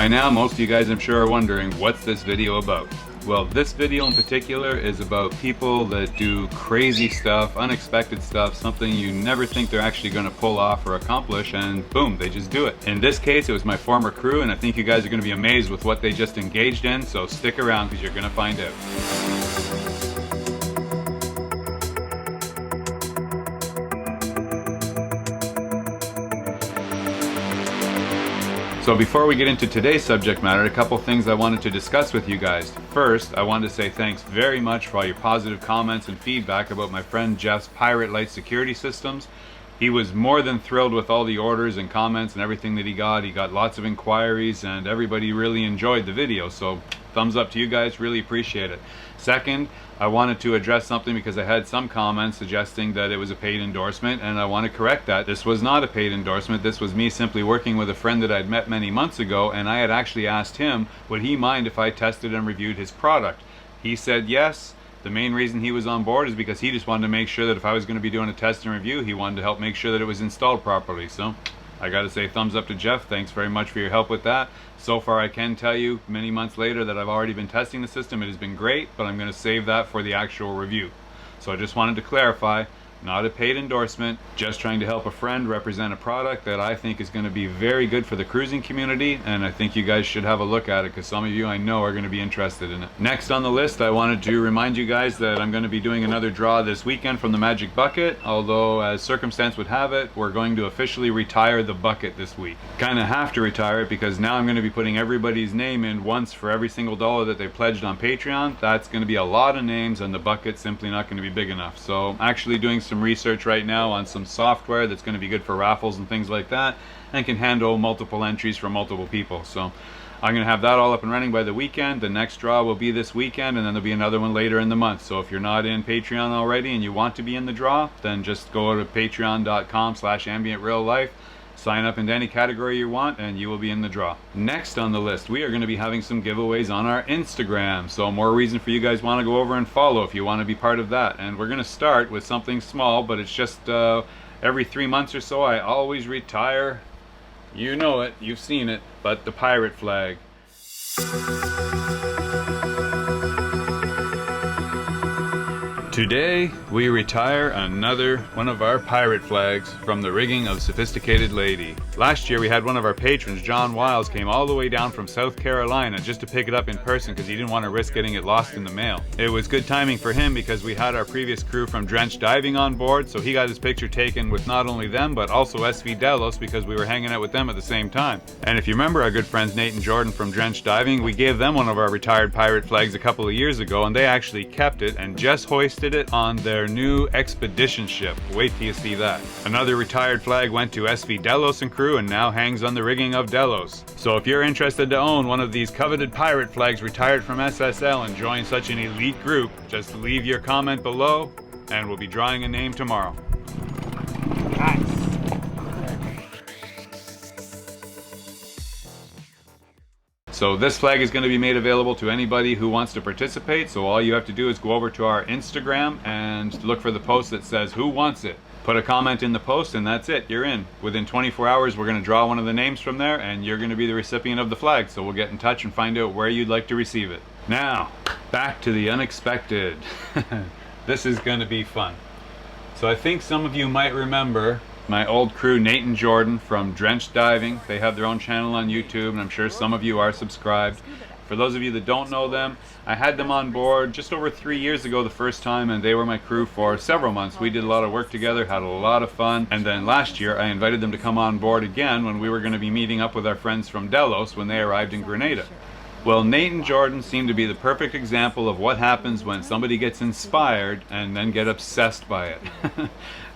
by now, most of you guys I'm sure are wondering, what's this video about? Well, this video in particular is about people that do crazy stuff, unexpected stuff, something you never think they're actually going to pull off or accomplish, and boom, they just do it. In this case, it was my former crew, and I think you guys are going to be amazed with what they just engaged in, so stick around because you're going to find out. So before we get into today's subject matter, a couple things I wanted to discuss with you guys. First, I wanted to say thanks very much for all your positive comments and feedback about my friend Jeff's Pirate Light security systems. He was more than thrilled with all the orders and comments and everything that he got. He got lots of inquiries and everybody really enjoyed the video, so thumbs up to you guys, really appreciate it. Second, I wanted to address something because I had some comments suggesting that it was a paid endorsement, and I want to correct that. This was not a paid endorsement. This was me simply working with a friend that I'd met many months ago, and I had actually asked him, would he mind if I tested and reviewed his product? He said yes. The main reason he was on board is because he just wanted to make sure that if I was going to be doing a test and review, he wanted to help make sure that it was installed properly. So I got to say thumbs up to Jeff. Thanks very much for your help with that. So far I can tell you many months later that I've already been testing the system. It has been great, but I'm going to save that for the actual review. So I just wanted to clarify, not a paid endorsement, just trying to help a friend represent a product that I think is going to be very good for the cruising community, and I think you guys should have a look at it because some of you I know are going to be interested in it. Next on the list, I wanted to remind you guys that I'm going to be doing another draw this weekend from the Magic Bucket, although as circumstance would have it, we're going to officially retire the bucket this week. Kind of have to retire it because now I'm going to be putting everybody's name in once for every single dollar that they pledged on Patreon. That's going to be a lot of names and the bucket's simply not going to be big enough. So I'm actually doing some research right now on some software that's going to be good for raffles and things like that and can handle multiple entries from multiple people. So I'm going to have that all up and running by the weekend. The next draw will be this weekend, and then there'll be another one later in the month. So if you're not in Patreon already and you want to be in the draw, then just go to patreon.com/ambientreallife, sign up into any category you want, and you will be in the draw. Next on the list, we are going to be having some giveaways on our Instagram. So more reason for you guys want to go over and follow if you want to be part of that. And we're going to start with something small, but it's just every 3 months or so I always retire. You know it, you've seen it, but the pirate flag. Today, we retire another one of our pirate flags from the rigging of Sophisticated Lady. Last year, we had one of our patrons, John Wiles, came all the way down from South Carolina just to pick it up in person because he didn't want to risk getting it lost in the mail. It was good timing for him because we had our previous crew from Drench Diving on board, so he got his picture taken with not only them, but also SV Delos because we were hanging out with them at the same time. And if you remember our good friends Nate and Jordan from Drench Diving, we gave them one of our retired pirate flags a couple of years ago, and they actually kept it and just hoisted it on their new expedition ship. Wait till you see that. Another retired flag went to SV Delos and crew and now hangs on the rigging of Delos. So if you're interested to own one of these coveted pirate flags retired from SSL and join such an elite group, just leave your comment below and we'll be drawing a name tomorrow. Nice. So this flag is going to be made available to anybody who wants to participate, so all you have to do is go over to our Instagram and look for the post that says who wants it. Put a comment in the post and that's it, you're in. Within 24 hours we're going to draw one of the names from there and you're going to be the recipient of the flag, so we'll get in touch and find out where you'd like to receive it. Now, back to the unexpected. This is going to be fun. So I think some of you might remember my old crew, Nate and Jordan from Drench Diving. They have their own channel on YouTube, and I'm sure some of you are subscribed. For those of you that don't know them, I had them on board just over 3 years ago the first time, and they were my crew for several months. We did a lot of work together, had a lot of fun, and then last year I invited them to come on board again when we were going to be meeting up with our friends from Delos when they arrived in Grenada. Well, Nate and Jordan seem to be the perfect example of what happens when somebody gets inspired and then get obsessed by it.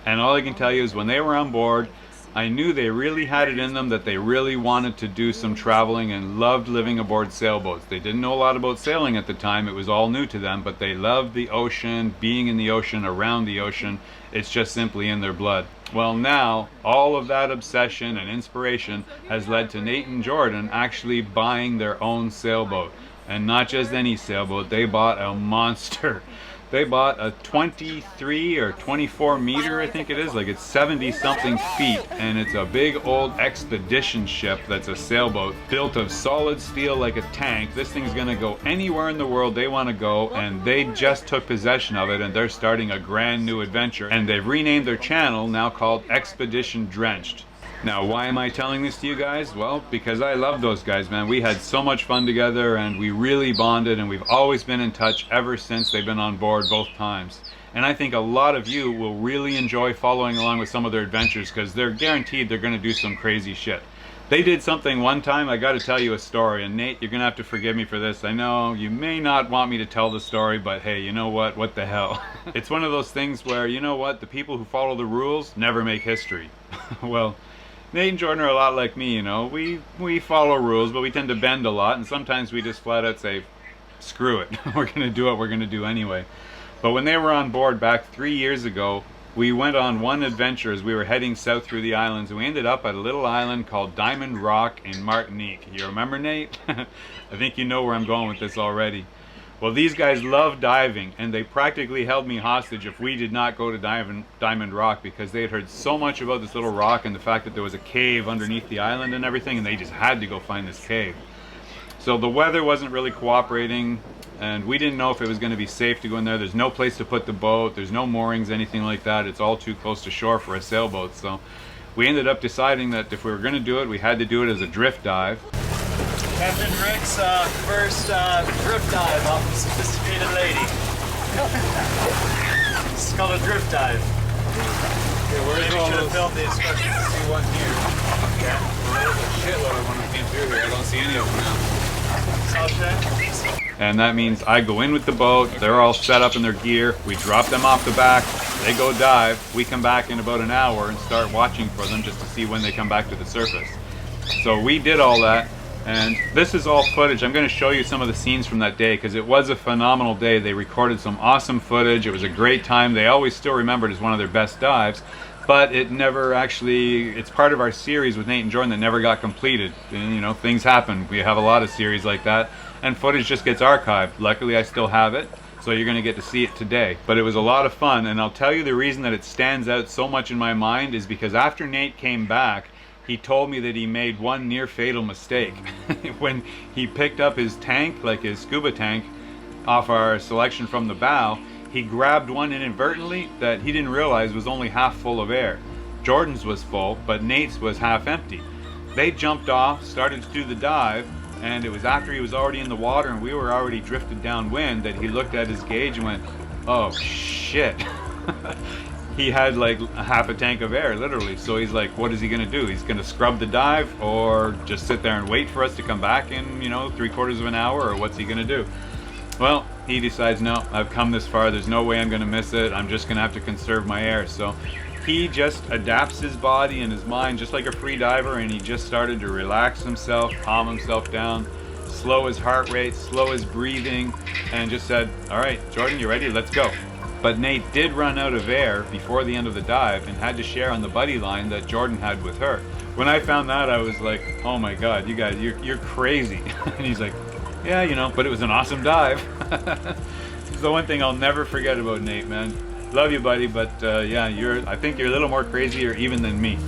And all I can tell you is when they were on board, I knew they really had it in them, that they really wanted to do some traveling and loved living aboard sailboats. They didn't know a lot about sailing at the time, it was all new to them, but they loved the ocean, being in the ocean, around the ocean. It's just simply in their blood. Well, now all of that obsession and inspiration has led to Nate and Jordan actually buying their own sailboat. And not just any sailboat, they bought a monster. They bought a 23 or 24 meter, I think it is, like it's 70 something feet, and it's a big old expedition ship that's a sailboat built of solid steel like a tank. This thing's gonna go anywhere in the world they want to go, and they just took possession of it, and they're starting a brand new adventure, and they've renamed their channel now called Expedition Drenched. Now, why am I telling this to you guys? Well, because I love those guys, man. We had so much fun together, and we really bonded, and we've always been in touch ever since they've been on board both times. And I think a lot of you will really enjoy following along with some of their adventures, because they're guaranteed they're going to do some crazy shit. They did something one time, I got to tell you a story, and Nate, you're going to have to forgive me for this. I know you may not want me to tell the story, but hey, you know what the hell? It's one of those things where, you know what, the people who follow the rules never make history. Well, Nate and Jordan are a lot like me, you know. We follow rules, but we tend to bend a lot, and sometimes we just flat out say, screw it, we're going to do what we're going to do anyway. But when they were on board back 3 years ago, we went on one adventure as we were heading south through the islands, and we ended up at a little island called Diamond Rock in Martinique. You remember, Nate? I think you know where I'm going with this already. Well, these guys love diving, and they practically held me hostage if we did not go to Diamond Rock, because they had heard so much about this little rock and the fact that there was a cave underneath the island and everything, and they just had to go find this cave. So the weather wasn't really cooperating, and we didn't know if it was going to be safe to go in there. There's no place to put the boat, there's no moorings, anything like that. It's all too close to shore for a sailboat. So we ended up deciding that if we were going to do it, we had to do it as a drift dive. Captain Rick's first drift dive off a sophisticated lady. It's called a drift dive. Okay, where's Maybe all should those? have filmed the instructions. See one here. Yeah. Well, there's a shitload of when we came through here. I don't see any of them now. Shascha. And that means I go in with the boat, they're all set up in their gear, we drop them off the back, they go dive, we come back in about an hour and start watching for them just to see when they come back to the surface. So we did all that, and this is all footage. I'm going to show you some of the scenes from that day, because it was a phenomenal day. They recorded some awesome footage, it was a great time. They always still remember it as one of their best dives, but it never actually, it's part of our series with Nate and Jordan that never got completed. And you know, things happen. We have a lot of series like that, and footage just gets archived. Luckily I still have it, so you're going to get to see it today. But it was a lot of fun, and I'll tell you the reason that it stands out so much in my mind is because after Nate came back, he told me that he made one near fatal mistake. When he picked up his tank, like his scuba tank, off our selection from the bow, he grabbed one inadvertently that he didn't realize was only half full of air. Jordan's was full, but Nate's was half empty. They jumped off, started to do the dive, and it was after he was already in the water and we were already drifted downwind that he looked at his gauge and went, oh shit. He had like a half a tank of air, literally. So he's like, what is he gonna do? He's gonna scrub the dive or just sit there and wait for us to come back in, you know, 3/4 of an hour, or what's he gonna do? Well, he decides, no, I've come this far, there's no way I'm gonna miss it, I'm just gonna have to conserve my air. So he just adapts his body and his mind just like a free diver, and he just started to relax himself, calm himself down, slow his heart rate, slow his breathing, and just said, all right, Jordan, you ready? Let's go. But Nate did run out of air before the end of the dive and had to share on the buddy line that Jordan had with her. When I found that, I was like, oh my God, you guys, you're crazy. And he's like, yeah, you know, but it was an awesome dive. It's the one thing I'll never forget about Nate, man. Love you, buddy, but yeah, I think you're a little more crazier even than me.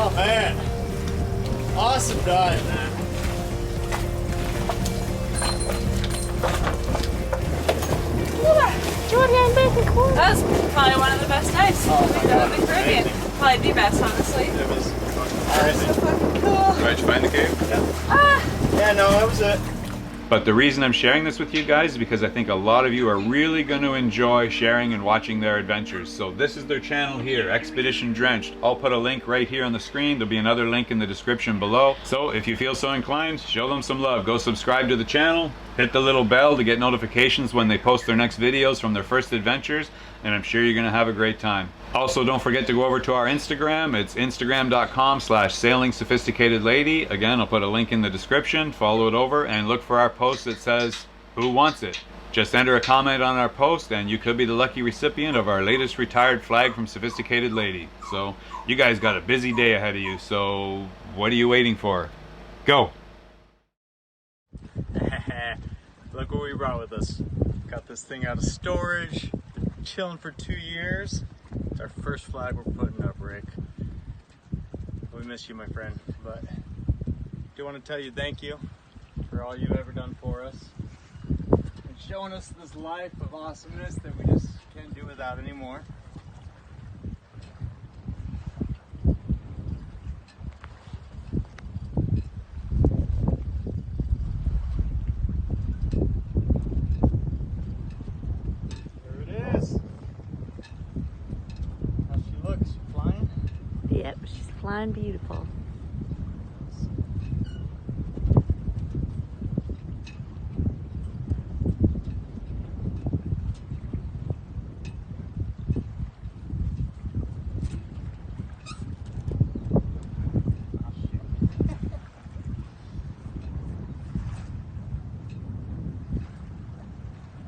Oh man, awesome dive, man. That was probably one of the best dives we've done in the Caribbean. Amazing. Probably the best, honestly. It was So crazy. fucking cool. Did you find the cave? Yeah, no, that was it. But the reason I'm sharing this with you guys is because I think a lot of you are really going to enjoy sharing and watching their adventures. So this is their channel here, Expedition Drenched. I'll put a link right here on the screen. There'll be another link in the description below. So if you feel so inclined, show them some love. Go subscribe to the channel, hit the little bell to get notifications when they post their next videos from their first adventures, and I'm sure you're going to have a great time. Also, don't forget to go over to our Instagram. It's instagram.com/sailingsophisticatedlady. Again, I'll put a link in the description. Follow it over and look for our post that says, "Who wants it?" Just enter a comment on our post and you could be the lucky recipient of our latest retired flag from Sophisticated Lady. So, you guys got a busy day ahead of you, so what are you waiting for? Go! Look what we brought with us. Got this thing out of storage, chilling for 2 years. It's our first flag we're putting up, Rick. We miss you, my friend, but do want to tell you thank you for all you've ever done for us and showing us this life of awesomeness that we just can't do without anymore. There it is. How she looks, she flying? Yep, she's flying beautiful.